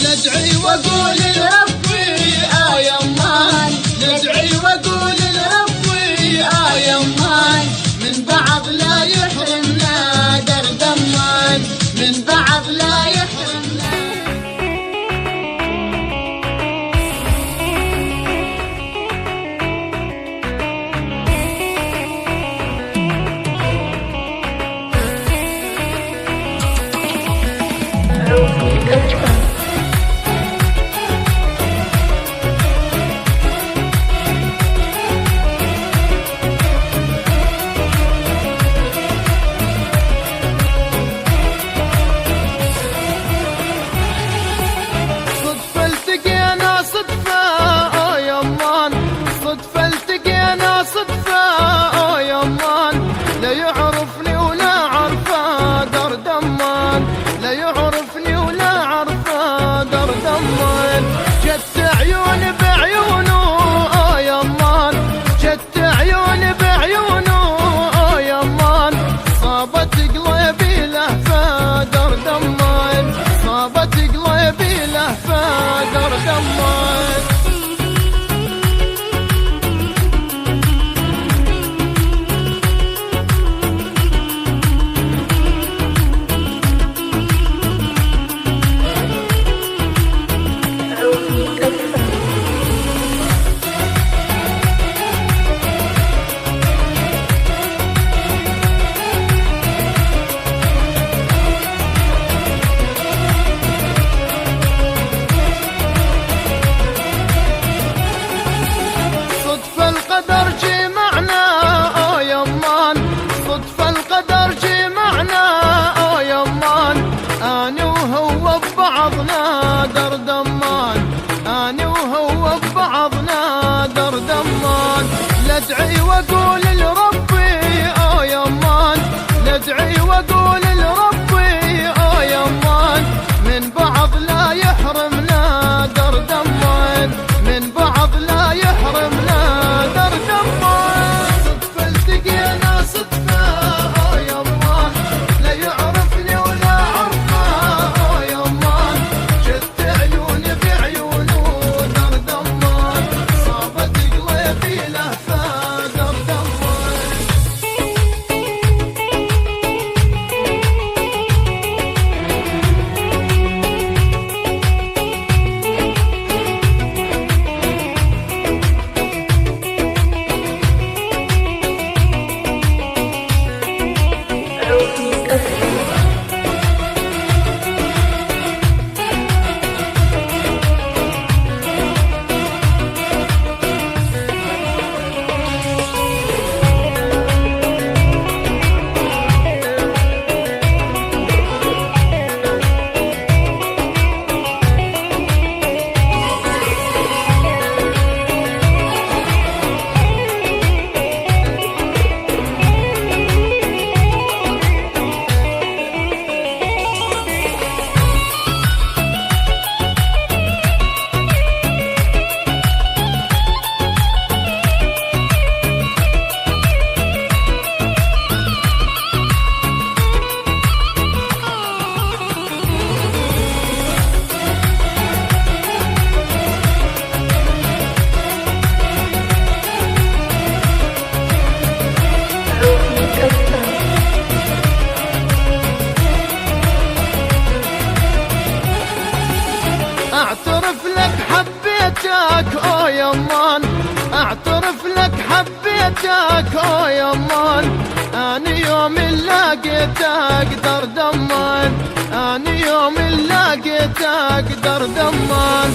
ندعي واقول لربي يمان، ندعي واقول لربي يمان، من بعض لا يحرمنا درد امان، من بعض لا يحرمنا. لا يعرفني ولا عرفه درد امان، لا يعرفني ولا عرفه درد امان، جت عيوني بعيونه يمان، جت عيوني بعيونه يمان، صابت قلبي لهفه درد امان، صابت قلبي لهفه درد امان. القدر جمعنا يمان، صدفة القدر جمعنا يمان، أنا وهو ببعضنا درد امان، أنا وهو ببعضنا درد امان، ندعي واقول لربي يمان، ندعي واقول لربي يمان، من بعض لا يحرمنا درد امان، من بعض لا يحرمنا درد امان. صدفة التقينا صدفة يمان، لا يعرفني ولا عرفه يمان، جت عيوني بعيونه درد امان، صابت قلبي لهفه درد امان. اعترف لك حبيتك يمان، اعترف لك حبيتك يمان، انا يوم لقيتك درد امان، انا يوم لقيتك درد امان.